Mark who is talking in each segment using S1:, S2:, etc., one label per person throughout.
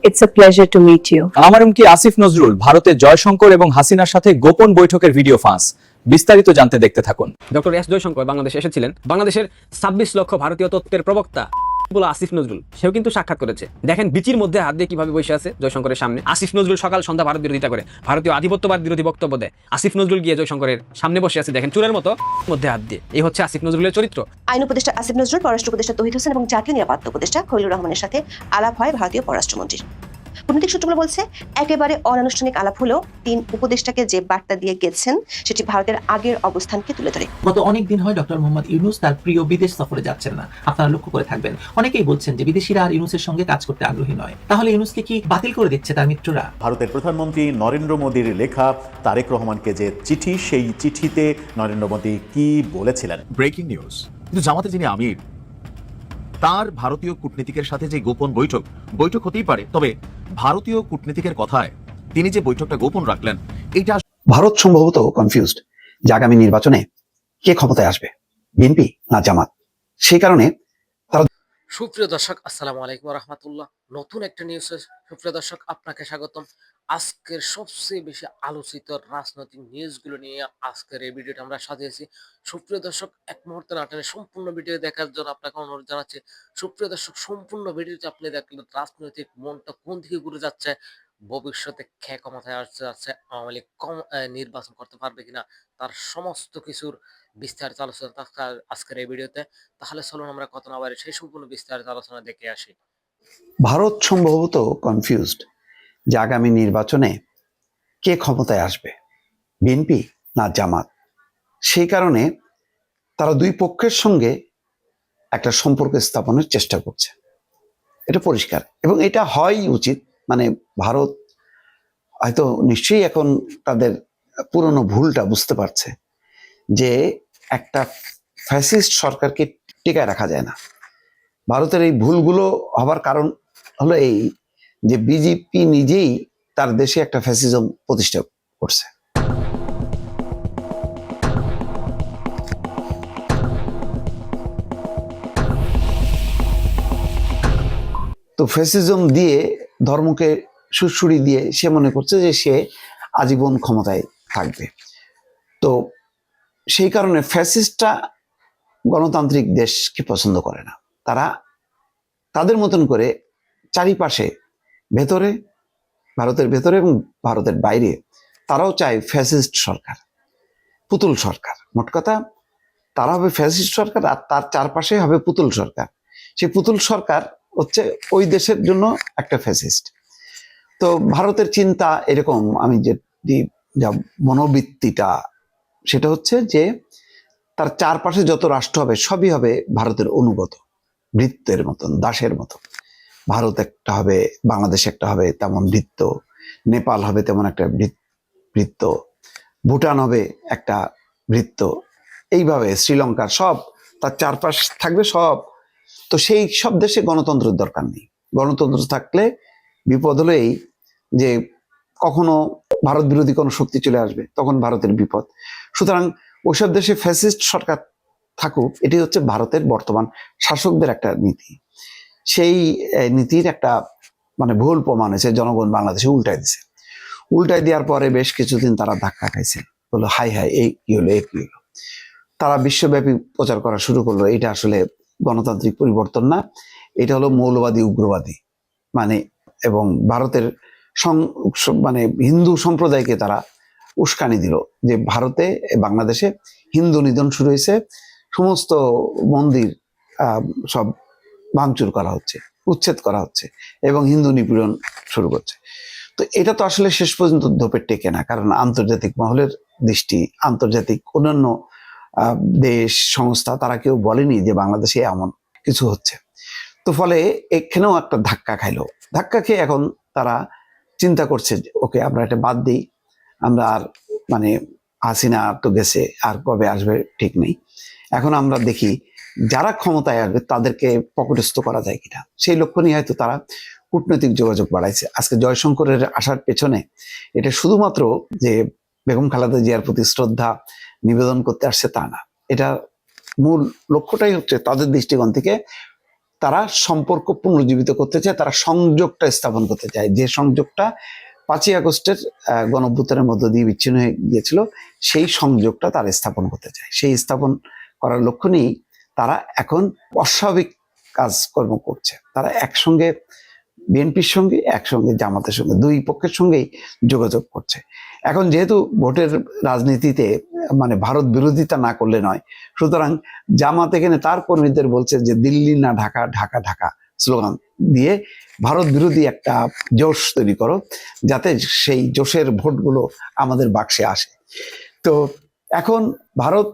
S1: It's a pleasure to meet you.
S2: আমার কি আসিফ নজরুল ভারতের জয়শঙ্কর এবং হাসিনার সাথে গোপন বৈঠকের ভিডিও ফাঁস। বিস্তারিত জানতে দেখতে থাকুন।
S3: ডক্টর এস জয়শঙ্কর বাংলাদেশে এসেছিলেন। বাংলাদেশের 26 লক্ষ ভারতীয় তত্ত্বের প্রবক্তা আসিফ নজরুল সেও কিন্তু সাক্ষাৎ করেছে। দেখেন বিচির মধ্যে হাত দিয়ে কিভাবে বসে আছে জয়শঙ্করের সামনে। আসিফ নজরুল সকাল সন্ধ্যা ভারত বিরোধিতা করে, ভারতীয় আধিপত্যবাদ বিরোধী বক্তব্য দেয়। আসিফ নজরুল গিয়ে জয়শঙ্করের সামনে বসে আছে, দেখেন চুরের মতো মধ্যে হাত দিয়ে। এই হচ্ছে আসিফ নজরুলের চরিত্র।
S4: আইন উপদেষ্টা আসিফ নজরুল, পররাষ্ট্র উপদেষ্টা তৌহিদ হোসেন এবং জাতীয় নিরাপত্তা উপদেষ্টা খলিলুর রহমানের সাথে আলাপ হয় ভারতীয় পররাষ্ট্রমন্ত্রীর। কূটনৈতিক সূত্রগুলো বলছে, একেবারে অনানুষ্ঠানিক আলাপ হলেও তিন উপদেষ্টাকে যে বার্তা দিয়ে গেছেন সেটি ভারতের আগের অবস্থানকে তুলে ধরে।
S5: গত অনেক দিন হয় ডক্টর মোহাম্মদ ইউনূস তার প্রিয় বিদেশ সফরে যাচ্ছেন না। আপনারা লক্ষ্য করে থাকবেন, অনেকেই বলছেন যে বিদেশিরা আর ইউনূসের সঙ্গে কাজ করতে আগ্রহী নয়। তাহলে ইউনূসকে কি বাতিল করে দিচ্ছে তার মিত্ররা?
S6: ভারতের প্রধানমন্ত্রী নরেন্দ্র মোদীর লেখা তারেক রহমানকে যে চিঠি, সেই চিঠিতে নরেন্দ্র মোদী কি বলেছিলেন?
S7: Breaking news. কিন্তু জামাতে যিনি আমির, তার ভারতীয় কূটনীতিকের সাথে যে গোপন বৈঠক হতেই পারে, তবে ভারতীয় কূটনীতিকের কথায় তিনি যে বৈঠকটা গোপন রাখলেন, এটা
S8: ভারত সম্ভবত কনফিউজড যে আগামী নির্বাচনে কে ক্ষমতায় আসবে, বিএনপি না জামাত। সেই কারণে
S9: সুপ্রিয় দর্শক, আসসালামু আলাইকুম রহমতুল্লাহ। নতুন একটা নিউজে সুপ্রিয় দর্শক আপনাকে স্বাগতম। আজকের সবচেয়ে বেশি আলোচিত রাজনৈতিক নিউজগুলো নিয়ে আজকের এই ভিডিওটা আমরা সাজিয়েছি। সুপ্রিয় দর্শক, এক মুহূর্তে না টেনে সম্পূর্ণ ভিডিও দেখার জন্য আপনাকে অনুরোধ জানাচ্ছি। সুপ্রিয় দর্শক, সম্পূর্ণ ভিডিওতে আপনি দেখলেন রাজনৈতিক মনটা কোন দিকে ঘুরে যাচ্ছে, ভবিষ্যতে কে ক্ষমতায় আসতে যাচ্ছে, আওয়ামী লীগ নির্বাচন করতে পারবে কিনা, তার সমস্ত কিছুর বিস্তারিত আলোচনা আজকের এই ভিডিওতে। তাহলে চলুন আমরা কথা না বাড়ি সেই সম্পূর্ণ বিস্তারিত আলোচনা দেখে আসি।
S8: ভারত সম্ভবত কনফিউজড যে আগামী নির্বাচনে কে ক্ষমতায় আসবে, বিএনপি না জামাত। সেই কারণে তারা দুই পক্ষের সঙ্গে একটা সম্পর্ক স্থাপনের চেষ্টা করছে, এটা পরিষ্কার এবং এটা হয়ই উচিত। মানে ভারত হয়তো নিশ্চয়ই এখন তাদের পুরনো ভুলটা বুঝতে পারছে যে একটা ফ্যাসিস্ট সরকারকে টিকায় রাখা যায় না। ভারতের এই ভুলগুলো হবার কারণ হলো এই যে বিজেপি নিজেই তার দেশে একটা ফ্যাসিজম প্রতিষ্ঠা করছে। তো ফ্যাসিজম দিয়ে, ধর্মকে সুড়সুড়ি দিয়ে সে মনে করছে যে সে আজীবন ক্ষমতায় থাকবে। তো সেই কারণে ফ্যাসিস্টরা গণতান্ত্রিক দেশকে পছন্দ করে না। তারা তাদের মতন করে চারিপাশে, ভেতরে, ভারতের ভেতরে এবং ভারতের বাইরে তারাও চায় ফ্যাসিস্ট সরকার, পুতুল সরকার। মোট কথা, তারা হবে ফ্যাসিস্ট সরকার আর তার চারপাশে হবে পুতুল সরকার। সেই পুতুল সরকার হচ্ছে ওই দেশের জন্য একটা ফ্যাসিস্ট। তো ভারতের চিন্তা এরকম, আমি যে যা মনোবৃত্তিটা, সেটা হচ্ছে যে তার চারপাশে যত রাষ্ট্র হবে সবই হবে ভারতের অনুগত, ভৃত্যের মতন, দাসের মতো। ভারত একটা হবে, বাংলাদেশ একটা হবে তেমন ভৃত্য, নেপাল হবে তেমন একটা ভৃত্য, ভুটান হবে একটা ভৃত্য, এইভাবে শ্রীলঙ্কার সব তার চারপাশ থাকবে সব। তো সেই সব দেশে গণতন্ত্রের দরকার নেই। গণতন্ত্র থাকলে বিপদ হলো এই যে কখনো ভারত বিরোধী কোনো শক্তি চলে আসবে, তখন ভারতের বিপদ। সুতরাং ওইসব দেশে ফ্যাসিস্ট সরকার থাকুক, এটি হচ্ছে ভারতের বর্তমান শাসকদের একটা নীতি। সেই নীতির একটা মানে ভুল প্রমাণ হয়েছে, জনগণ বাংলাদেশে উল্টাই দিছে। উল্টাই দেওয়ার পরে বেশ কিছুদিন তারা ধাক্কা খাইছে, বললো হাই হাই, এই কি হলো, এই কি হলো। তারা বিশ্বব্যাপী প্রচার করা শুরু করলো এটা আসলে গণতান্ত্রিক পরিবর্তন না, এটা হলো মৌলবাদী, উগ্রবাদী। মানে এবং ভারতের মানে হিন্দু সম্প্রদায়কে তারা উস্কানি দিল যে ভারতে, বাংলাদেশে হিন্দু নিধন শুরু হয়েছে, সমস্ত মন্দির সব ভাঙচুর করা হচ্ছে, উচ্ছেদ করা হচ্ছে এবং হিন্দু নিপীড়ন শুরু করছে। তো এটা তো আসলে শেষ পর্যন্ত ধোপের টেকে না, কারণ আন্তর্জাতিক মহলের দৃষ্টি, আন্তর্জাতিক অন্যান্য দেশ, সংস্থা, তারা কেউ বলেনি যে বাংলাদেশে এমন কিছু হচ্ছে। তো ফলে এখানেও একটা ধাক্কা খাইলো। ধাক্কা খেয়ে এখন তারা চিন্তা করছে ওকে আমরা এটা বাদ দিই, আমরা আর মানে হাসিনা তো গেছে, আর কবে আসবে ঠিক নেই। এখন আমরা দেখি যারা ক্ষমতায় আসবে তাদেরকে পকেটস্থ করা যায় কিনা, সেই লক্ষ্য নিয়ে হয়তো তারা কূটনৈতিক যোগাযোগ বাড়াইছে। আজকে জয়শঙ্করের আসার পেছনে এটা শুধুমাত্র যে বেগম খালেদা জিয়ার প্রতি শ্রদ্ধা নিবেদন করতে আসছে তা না, এটা মূল লক্ষ্যটাই হচ্ছে তাদের দৃষ্টিকোণ থেকে তারা সম্পর্ক পুনর্জীবিত করতে চায়, তারা সংযোগটা স্থাপন করতে চায়, যে সংযোগটা 5ই আগস্টের গণঅভ্যুত্থানের মধ্য দিয়ে বিচ্ছিন্ন হয়ে গিয়েছিল, সেই সংযোগটা তারা স্থাপন করতে চায়। সেই স্থাপন করার লক্ষ্য নিয়েই তারা এখন অস্বাভাবিক কাজকর্ম করছে। তারা একসঙ্গে বিএনপির সঙ্গে, একসঙ্গে জামাতের সঙ্গে, দুই পক্ষের সঙ্গেই যোগাযোগ করছে। এখন যেহেতু ভোটের রাজনীতিতে মানে ভারত বিরোধিতা না করলে নয়, সুতরাং জামাত এখানে তার কর্মীদের বলছে যে দিল্লি না ঢাকা, ঢাকা ঢাকা স্লোগান দিয়ে ভারত বিরোধী একটা জোশ তৈরি করো, যাতে সেই জোশের ভোটগুলো আমাদের বাক্সে আসে। তো এখন ভারত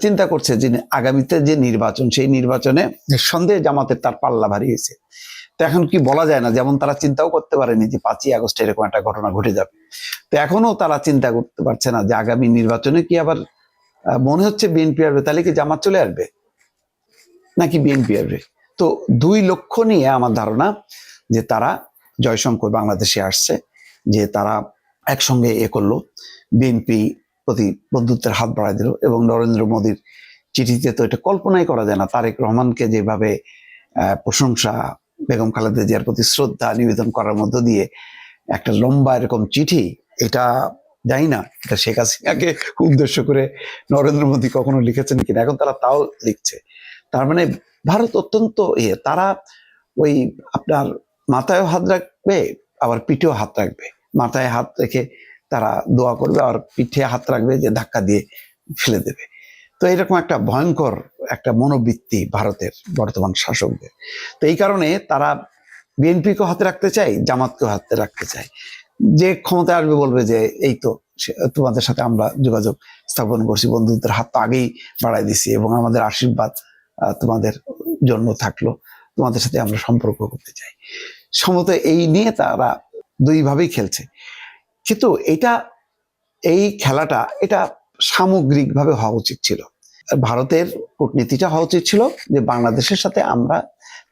S8: চিন্তা করছে যে আগামীতে যে নির্বাচন, সেই নির্বাচনে নিঃসন্দেহে জামাতের তার পাল্লা ভারী হয়েছে। তো এখন কি বলা যায় না, যেমন তারা চিন্তাও করতে পারেনি যে 5ই আগস্ট এরকম একটা ঘটনা ঘটে যাবে। তো এখনো তারা চিন্তা করতে পারছে না যে আগামী নির্বাচনে কি আবার মনে হচ্ছে বিএনপি আসবে, তাহলে কি জামাত চলে আসবে নাকি বিএনপি আসবে। তো দুই লক্ষ্য নিয়ে আমার ধারণা যে তারা জয়শঙ্কর বাংলাদেশে আসছে, যে তারা একসঙ্গে করলো, বিএনপি প্রতি বন্ধুত্বের হাত বাড়ায় দিল। এবং নরেন্দ্র মোদীর চিঠিতে তো এটা কল্পনাই করা যায় না, তারেক রহমানকে যেভাবে প্রশংসা, বেগম খালেদা জিয়ার প্রতি শ্রদ্ধা নিবেদন করার মধ্য দিয়ে একটা লম্বা এরকম চিঠি, এটা জানি না এটা শেখ হাসিনাকে উদ্দেশ্য করে নরেন্দ্র মোদী কখনো লিখেছেন কিনা, এখন তারা তাও লিখছে। তার মানে ভারত অত্যন্ত তারা ওই আপনার মাথায়ও হাত রাখবে, আবার পিঠেও হাত রাখবে। মাথায় হাত রেখে তারা দোয়া করবে, আর পিঠে হাত রাখবে যে ধাক্কা দিয়ে ফেলে দেবে। তো এরকম একটা ভয়ঙ্কর একটা মনোবৃত্তি ভারতের বর্তমান শাসকদের। তো এই কারণে তারা বিএনপিকেও হাতে রাখতে চায়, জামাতকেও হাতে রাখতে চায়। যে ক্ষমতায় আসবে বলবে যে এই তো তোমাদের সাথে আমরা যোগাযোগ স্থাপন করছি, বন্ধুত্বের হাত তো আগেই বাড়াই দিছি, এবং আমাদের আশীর্বাদ তোমাদের জন্য থাকলো, তোমাদের সাথে আমরা সম্পর্ক করতে চাই। সম্ভবত এই নিয়ে তারা দুইভাবেই খেলছে। কিন্তু এই খেলাটা এটা সামগ্রিকভাবে হওয়া উচিত ছিল। ভারতের কূটনীতিটা হওয়া উচিত ছিল যে বাংলাদেশের সাথে আমরা,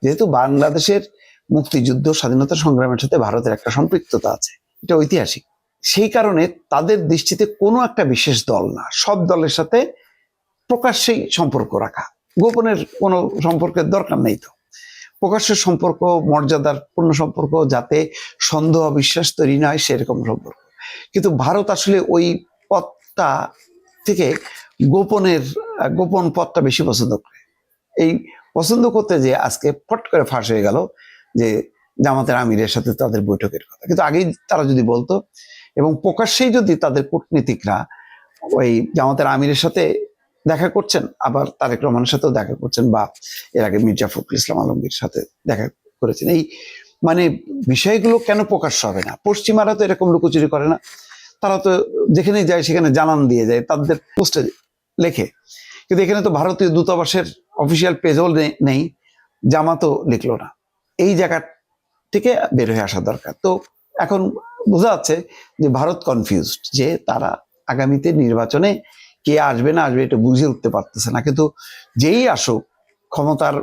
S8: যেহেতু বাংলাদেশের মুক্তিযুদ্ধ স্বাধীনতা সংগ্রামের সাথে ভারতের একটা সম্পৃক্ততা আছে, এটা ঐতিহাসিক, সেই কারণে তাদের দৃষ্টিতে কোনো একটা বিশেষ দল না, সব দলের সাথে প্রকাশ্যেই সম্পর্ক রাখা, গোপনের কোনো সম্পর্কের দরকার নেই। তো প্রকাশ্যের সম্পর্ক, মর্যাদার পূর্ণ সম্পর্ক, যাতে সন্দেহ বিশ্বাস তৈরি না হয় সেরকম সম্পর্ক। কিন্তু ভারত আসলে ওই পথটা থেকে গোপন পথটা বেশি পছন্দ করে। এই পছন্দ করতে যে আজকে ফট করে ফাঁস হয়ে গেল যে জামাতের আমিরের সাথে তাদের বৈঠকের কথা। কিন্তু আগেই তারা যদি বলতো, এবং প্রকাশ্যেই যদি তাদের কূটনীতিকরা ওই জামাতের আমিরের সাথে দেখা করছেন, আবার তারেক রহমানের সাথেও দেখা করছেন, বা এর আগে মির্জা ফখরুল ইসলাম আলমগীর সাথে দেখা করেছেন, এই মানে বিষয়গুলো কেন প্রকাশ্য হবে না? পশ্চিমারা তো এরকম লুকোচুরি করে না, তারা তো যেখানেই যায় সেখানে জানান দিয়ে যায়, তাদের পোস্টে লেখে। কিন্তু এখানে তো ভারতীয় দূতাবাসের অফিসিয়াল পেজও নেই, জামাতও লিখলো না। এই জায়গা থেকে বের হয়ে আসা দরকার। তো এখন বোঝা যাচ্ছে যে ভারত কনফিউজড, যে তারা আগামীতে নির্বাচনে কে আসবে না আসবে এটা বুঝে উঠতে পারতেছে না। কিন্তু যেই আসুক, ক্ষমতার